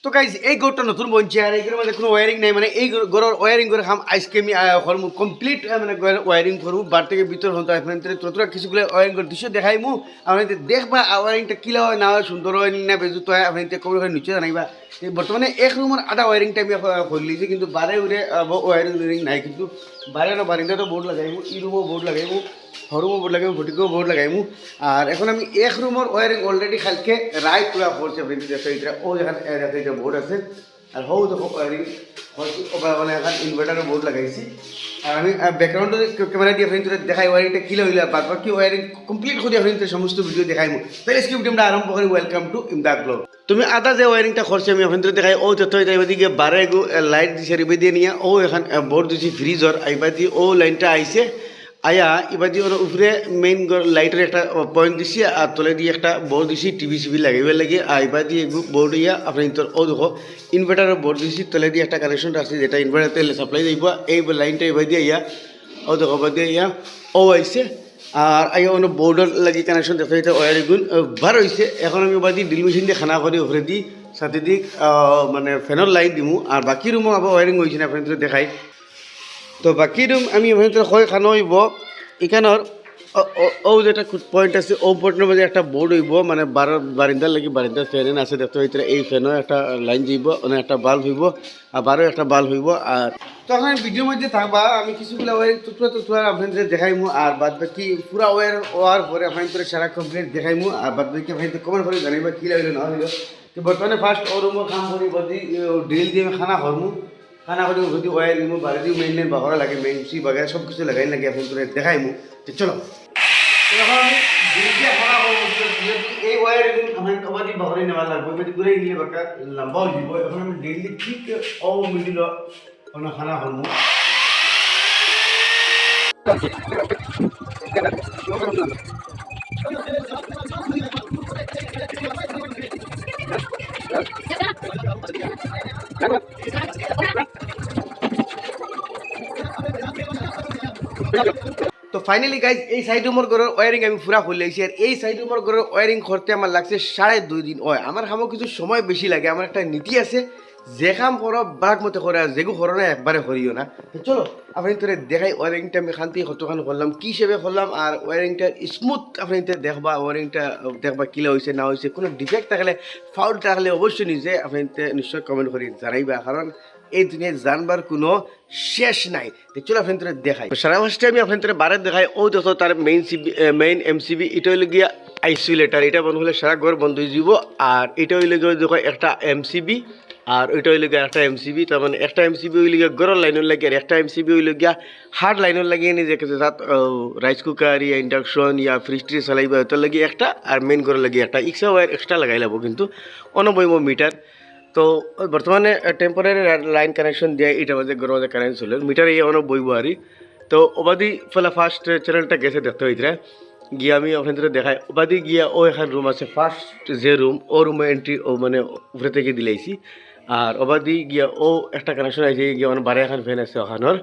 তো গাইজ এই ঘরটা নতুন বনছে আর এইগুলোর মধ্যে কোনো ওয়ারিং নাই মানে এই ঘরের ওয়ারিং করে খাম আজকে আমি করবো কমপ্লিট মানে ওয়ারিং করবো বার থেকে ভিতর হতো আপনার ততটা কিছুগুলো ওয়ারিং করে দৃশ্য দেখাইমু আপনি দেখবা ওয়ারিংটা কিলা হয় না হয় সুন্দর হয় না বেজুত হয় আপনি কবে হয় নিচে জানাইবা বর্তমানে এক রুমের আধা ওয়ারিংটা আমি করলিছি কিন্তু বারে উড়ে ওয়ারিং নাই কিন্তু বারে না বারিংটা তো বোর্ড লাগাইমু ই রুমও বোর্ড লাগাইমু হরুমও বোর্ড লাগাইমু ভটিকেও বোর্ড লাগাইমু আর এখন আমি এক রুমের ওয়ারিং অলরেডি কালকে রাইট পুরা করছে আপনি দেখতে ও যেখানে এটা বোর্ড আছে আর হও দেখো ওয়ারিং মানে এখন ইনভার্টারের বোর্ড লাগাইছি আর আমি ব্যাকগ্রাউন্ডে ক্যামেরা দিয়ে আপনি দেখাই ওয়ারিংটা কিলো হইলে বাদ বাকি ওয়ারিং কমপ্লিট করে আপনি সমস্ত ভিডিও দেখাইমু তাহলে স্ক্রিপ্ট আমরা আরম্ভ করি ওয়েলকাম টু ইমদাদ ব্লগ তুমি আদা যে ওয়ারিংটা করছে আমি আপনাদের দেখাই ও তথ্য এদিকে বারে লাইট দিছে রিবে দিয়ে নিয়ে ও এখন বোর্ড দিছি ফ্রিজর আইবা দিয়ে ও লাইনটা আইছে আয়া এবার দিয়ে ওর উপরে মেইন লাইটের একটা পয়েন্ট দিছি আর তলে দিয়ে একটা বোর্ড দিছি টিভি সিভি লাগাইবার লাগে আর এবার দিয়ে বোর্ড ইয়া আপনি ও দেখো ইনভার্টারের বোর্ড দিছি তলে দিয়ে একটা কানেকশন আছে যেটা ইনভার্টার তেলে সাপ্লাই দিব এই লাইনটা এবার দিয়ে ইয়া ও দেখো এবার দিয়ে ইয়া ও আইছে আর আইয়া অন্য বোর্ডের লাগি কানেকশন দেখা যেতে ওয়ারিং গুণ বার হয়েছে এখন আমি এবার দিয়ে ড্রিল মেশিন দিয়ে খানা করে উপরে দিই সাথে দিক মানে ফ্যানের লাইট দিমু আর বাকি রুমও আবার ওয়ারিং হয়েছে না আপনাদের দেখাই তো বাকি রুম আমি হয় খানো হইব এখানোর ও যেটা পয়েন্ট আছে ও পয়েন্টের মধ্যে একটা বোর্ড হইব মানে বারিন্দার লাগি বারিন্দার ফ্যান আছে দেখতে হইতে এই ফ্যানও একটা লাইন যাইব মানে একটা বাল্ব হইব আর বারো একটা বাল্ব হইব আর তখন ভিডিওর মধ্যে থাকবা আমি কিছুগুলো ওয়ারিং তুতুরা আপনাদের দেখাইমু আর বাদ বাকি পুরা ওয়ার পরে আপনাদের সারা কমপ্লিট দেখাইমু আর বাদ বাকি আপনাদের কমেন্ট করে জানাইবা কী লাগলো না হইলো তো বর্তমানে ফার্স্ট ও রুমও কাম করি বদি ড্রিল দিয়ে খানা করমু খানা করে যদি ওয়ার নিমু বাড়ি দিয়ে মেইন লাইন বাহরা লাগে মেইন সি বাগায় সব কিছু লাগাই লাগে এখন তোরে দেখাইমু তো চলো এখন আমি দিলকে খানা করবো এই ওয়ার আমি তোমার বাহরে নেওয়া লাগবে এবার ঘুরে গেলে বাকা লম্বাও দিব এখন আমি ডেইলি ঠিক ও মিডিল কোনো খানা করবো তো ফাইনালি গাইজ এই সাইড রুমের ঘরের ওয়ারিং আমি পুরা খুলেছি আর এই সাইড রুমের ঘরের ওয়ারিং করতে আমার লাগছে 2.5 দিন হয় আমার খামো কিছু সময় বেশি লাগে আমার একটা নীতি আছে যে কাম করো বাঘ মতো করে আর যেগু করো না একবারে করিও না তো চলো আপনি তোরে দেখাই ওয়ারিংটা আমি খান্তি কতখান করলাম কী হিসেবে করলাম আর ওয়ারিংটা স্মুথ আপনি দেখবা ওয়ারিংটা দেখবা কিলা হয়েছে না হয়েছে কোনো ডিফেক্ট থাকলে ফাউল থাকলে অবশ্যই নিজে আপনি নিশ্চয় কমেন্ট করে জানাইবা কারণ এই দুনিয়ায় জানবার কোনো শেষ নাই চলো আপনাদের দেখাই সারা ফার্স্টে আমি আপনাদের বারে দেখাই ও দেখো তার মেইন এমসিবি এটা হইলে গিয়া আইসোলেটার এটা বন্ধ হলে সারা ঘর বন্ধ হয়ে যাব আর এটা হইলে গিয়ে দেখো একটা এমসিবি আর ওইটা হইলে গিয়া একটা এমসিবি তার মানে একটা এমসিবি হইলে গিয়া গরম লাইনের লাগে আর একটা এমসিবি হইলে গিয়া হার্ড লাইনের লাগিয়ে নিয়ে যে তাত রাইস কুকার ইয়া ইন্ডাকশন ইয়া ফ্রিজ ট্রিজ চালাইবা ওটার লাগে একটা আর মেইন ঘরের লাগে একটা এক্সট্রা ওয়ার এক্সট্রা লাগাই লাগবো কিন্তু অনবৈম মিটার তো বর্তমানে টেম্পোরারি লাইন কানেকশন দিয়ে এটা মাঝে গরম মাঝে কানেকশন চলে মিটার এই অনেক বইব আর তো ওবাদি ফেলা ফার্স্ট চ্যানেলটা গেছে দেখতে হইতে গিয়ে আমি আপনাদের দেখাই ওবাদি গিয়া ও এখান রুম আছে ফার্স্ট যে রুম ও রুমে এন্ট্রি ও মানে উপরে থেকে দিলাইছি আর ওবাদি গিয়া ও একটা কানেকশন আইছে গিয়া মানে বারে এখন ফ্যান আছে ওখানোর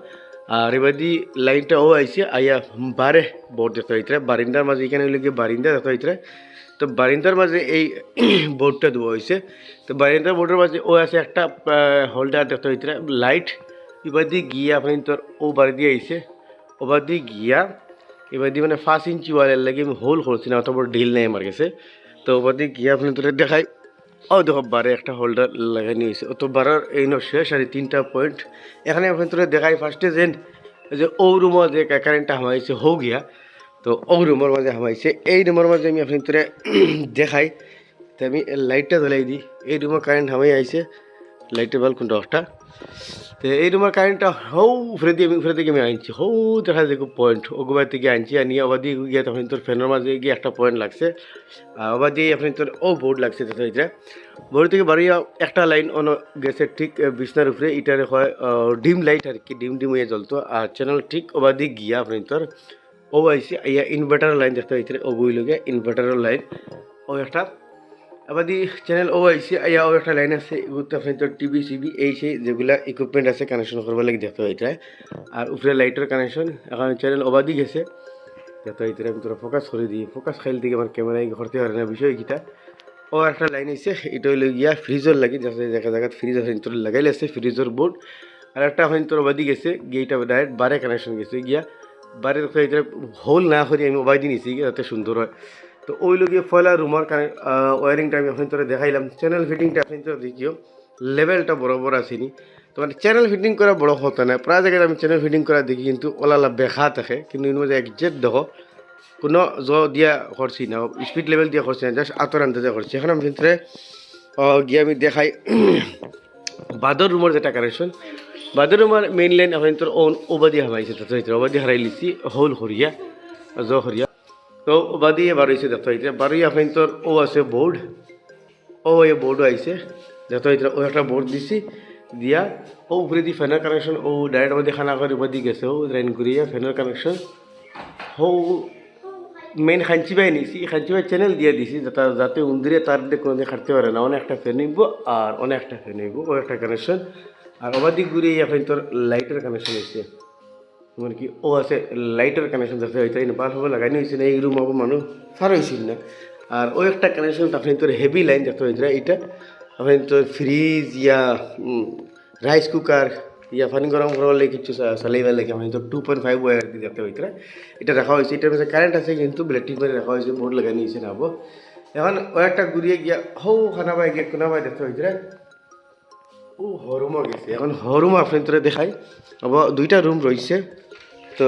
আর এবাদি লাইনটা ও আইছে আইয়া বারে বোর্ড দেখতে হইতে বারিন্দার মাঝে এখানে হইলে গিয়ে বারিন্দা দেখতে হইতে তো বারিন্দার মাঝে এই বোর্ডটা দেওয়া হয়েছে তো বারিন্দার বোর্ডের মাঝে ও আছে একটা হোল্ডার দেখতে হইতে লাইট এবার দিয়ে গিয়া আপনি তোর ও বাড়ি দিয়ে আইসে ওবার দিয়ে গিয়া এবার দিয়ে মানে 5 ইঞ্চি ওয়ালের লাগে আমি হোল করছি না অত বড় ঢিল নেই আমার কাছে তো ওবার দিয়ে গিয়া আপনি তোর দেখাই ও দেখো বারে একটা হোল্ডার লাগাই নিয়ে এসে তো বারের এই শেষ আর 3টা পয়েন্ট এখানে আপনি তোর দেখাই ফার্স্টে যে ও রুমে যে কারেন্টটা হামাইছে হো গিয়া তো ও রুমের মাঝে হামাইছে এই রুমের মাঝে আমি আপনি তোরে দেখাই তো আমি লাইটটা জ্বলাই দিই এই রুমের কারেন্ট হামাই আইছে লাইটের বাল কোনটা অফটা তো এই রুমের কারেন্টটা হৌ উপরে দিয়ে আমি আনছি হৌ দেখা যায় পয়েন্ট ওগুবার থেকে আনছি আনিয়ে আবার দিয়ে গিয়ে তখন তোর ফ্যানের মাঝে গিয়ে একটা পয়েন্ট লাগছে আবার দিয়ে আপনি তোর ও বোর্ড লাগছে দেখতে বোর্ড থেকে বাড়িয়ে একটা লাইন অন গেছে ঠিক বিছনার উপরে এটার হয় ডিম লাইট আর কি ডিম হয়ে জ্বলতো আর চ্যানেল ঠিক ওবার দিয়ে গিয়া আপনি তোর ও আইসি ইয়া ইনভার্টারের লাইন দেখতে হইতে ও বই লগে ইনভার্টারের লাইন ও একটা আবার দি চ্যানেল ও আইসি ইয়া ও একটা লাইন আছে এগুলোতে আপনি তো টিভি সিবি এই সেই যেগুলা ইকুইপমেন্ট আছে কানেকশন করবার লাগে দেখতে হইতে আর উপরে লাইটের কানেকশন এখন চ্যানেল ওবাদি গেছে দেখতে হইতে আমি তোরা ফোকাস করে দিই ফোকাস খাইল দিকে আমার ক্যামেরায় করতে পারে না বিষয় কিটা ও একটা লাইন হয়েছে এটা হইল গিয়া ফ্রিজর লাগি যাতে জায়গা জায়গা ফ্রিজ আছে তোর লাগাইলে আছে ফ্রিজর বোর্ড আর একটা এখন তোর বাদি গেছে গিয়েটা ডাইরেক্ট বারে কানেকশন গেছে গিয়া বারের এটা হোল না করে আমি ওবাই দিয়ে নিছি যাতে সুন্দর হয় তো ওই লোকে ফয়লা রুমার ওয়ারিংটা আমি এখন তোরা দেখাইলাম চ্যানেল ফিটিংটা এখন তোরা দেখিও লেভেলটা বরাবর আসেনি তো মানে চ্যানেল ফিটিং করা বড় কথা না প্রায় জায়গায় আমি চ্যানেল ফিটিং করা দেখি কিন্তু ওলা বেখা থাকে কিন্তু এর মধ্যে একজেক্ট দেখো কোনো দিয়া করছি না স্পিড লেভেল দিয়ে করছি না জাস্ট আতর আন্দাজে করছি এখন আমি ভিতরে গিয়ে আমি দেখাই বাদর রুমের যেটা কানেকশন বাদর রুমের মেইন লাইন এখন তোর ওবাদি হামাইছে তো ওবাদি হারাই লিছি হোল হরিয়া হরিয়া তো ওবাদি বারোইছে দেখো এটা বারোই এখন তোর ও আছে বোর্ড ও এই বোর্ডও আইছে যত ও একটা বোর্ড দিছি দিয়া ও উপরে দি ফ্যানের কানেকশন ও ডাইরেক্ট আমাদের খানা করে উপর দিয়ে গেছে ও লাইন করিয়া ফ্যানের কানেকশন ও মেইন খাঞ্চি বাই নিছি খাঞ্চি বাই চ্যানেল দিয়ে দিছি যাতে উন্দিরে তার দিয়ে কোনো খাটতে পারে না অনেকটা ফ্যান নিব আর অনেকটা ফ্যান নিব ও একটা কানেকশন আর ওবার দিক ঘুরিয়ে এখন তোর লাইটের কানেকশন হয়েছে মানে কি ও আছে লাইটের কানেকশন যাতে হইতে বাল্ব হবে লাগাই হয়েছে না এই রুম হবো মানুষ ফার হয়েছিল না আর ও একটা কানেকশন আপনি তোর হেভি লাইন যাতে হয়েছে এটা আপনি তোর ফ্রিজ ইয়া রাইস কুকার ইয়া পানি গরম করার লাগে কিছু চালাইবার লাগে আমি তো 2.5 ওয়ার দিয়ে যাতে হইতে এটা রাখা হয়েছে এটার মধ্যে কারেন্ট আছে কিন্তু ব্লেটিং করে রাখা হয়েছে বোর্ড লাগাই নিয়েছে না হবো এখন ওয়ারটা ঘুরিয়ে গিয়া হৌ খানা বাই গিয়ে কোনা বাই দেখতে হয়েছে ও হরুমও গেছে এখন হরুম আপনার তোরা দেখাই আবার দুইটা রুম রয়েছে তো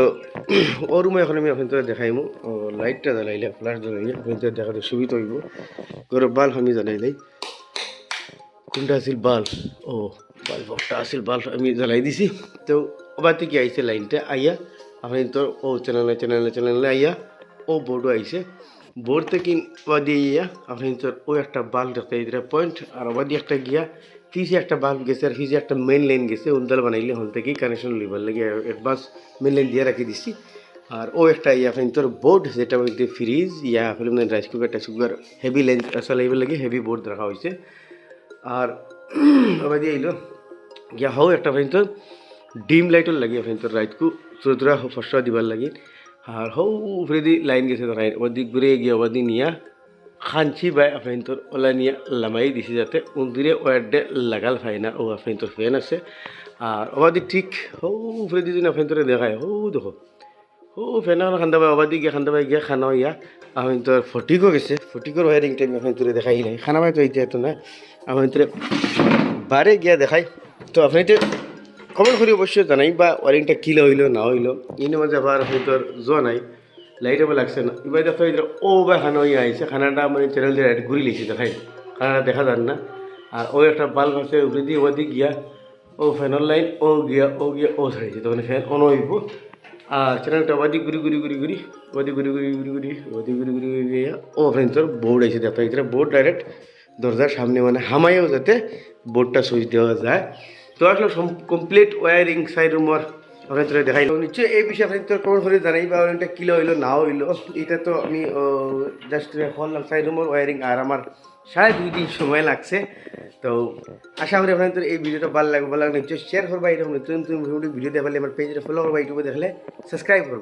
ও রুমে এখন আমি আপনার তোরা দেখাইমু ও লাইটটা জ্বালাইলে ফ্ল্যাশ জ্বালাইলে আপনার তোরা দেখাতে সুবিধা হইব গরম বাল্ব আমি জ্বালাইলাই কোনটা আছিল বাল্ব ও বাল্বটা আছিল বাল্ব আমি জ্বালাই দিছি তো ওবার থেকে আইছে লাইনটা আইয়া আপনি তোর ও চ্যানেলে আইয়া ও বোর্ডও আইছে বোর্ড থেকে দিয়ে ইয়া আপনি তোর ও একটা বাল্ব দেখতে এটা পয়েন্ট আর ওবার দিয়ে একটা গিয়া ফিজে একটা বাল্ব গেছে আর ফিজে একটা মেইন লাইন গেছে উন্দাল বানাইলে হল থেকেই কানেকশন লিবার লাগে অ্যাডভান্স মেইন লাইন দিয়ে রাখি দিছি আর ও একটা ইয়া আপনি তোর বোর্ড যেটা বলতে ফ্রিজ ইয়া ফিল্ম রাইস কুকার টাইস কুকার হেভি লাইন চালাইবার লাগে হেভি বোর্ড রাখা হয়েছে আর ওবার দিয়ে আইলো গিয়া হও একটা আপনি তোর ডিম লাইটর লাগে আপনি তোর লাইটকু চোরা ফসা দিবার লাগে আর হৌ উপরে দি লাইন গেছে তো লাইন ওদিক ঘুরে গিয়ে ওদি নিয়া খাঞ্চি বাই আপনি তোর ওলা নিয়ে লামাই দিছি যাতে উন্দিরে ওয়ার্ডে লাগাল ফাই না ও আপনি তোর ফ্যান আছে আর ওবাদি ঠিক হৌ উপরে দি আপনি তোরে দেখায় হৌ দেখো ও ফ্যান খান্দা বাই ওবাদি গিয়ে খান্দা বাই গিয়ে খানা ইয়া আপনি তোর ফটিকও গেছে ফটিকর ওয়ারিং টাইম আপনি তোরে দেখাই নাই খানা বাই তো এইটা তো না আপনি তোরে বারে গিয়া দেখাই তো আপনি তো কমেন্ট করে অবশ্যই জানাই বা ওয়ারিংটা কিলো হইলো না হইলো ইনি মাঝে আবার হয়তো জোয়া নাই লাইট আবার লাগছে না এবার দেখো ও বা খানা ইয়ে আইছে খানাটা মানে চ্যানেল দিয়ে ঘুরি লিখছি দেখাই খানাটা দেখা যান না আর ও একটা বাল্ব আছে উপরে দিয়ে ওদিক গিয়া ও ফ্যানের লাইন ও গিয়া ও ছাড়িয়েছে তখন ফ্যান অন হইব আর চ্যানেলটা ওদিক ঘুরি গিয়া ও ফ্যান তোর বোর্ড আইছে দেখো এটা বোর্ড ডাইরেক্ট দরজার সামনে মানে হামাইও যাতে বোর্ডটা সুইচ দেওয়া যায় তো আসলে কমপ্লিট ওয়ারিং সাইড রুমের আপনার তোরা দেখাই নিশ্চয়ই এই বিষয়ে আপনি তোর কমেন্ট করে জানাই বা ওয়ারিংটা কিলো হইলো না হইলো এটা তো আমি জাস্ট করলাম সাইড রুমের ওয়ারিং আর আমার 2.5 দিন সময় লাগছে তো আশা করি আপনার তোর এই ভিডিওটা ভালো লাগবে নিশ্চয়ই শেয়ার করবা এরকম নতুন ভিডিও দেখলে আমার পেজটা ফলো করবা ইউটিউবে দেখলে সাবস্ক্রাইব করবা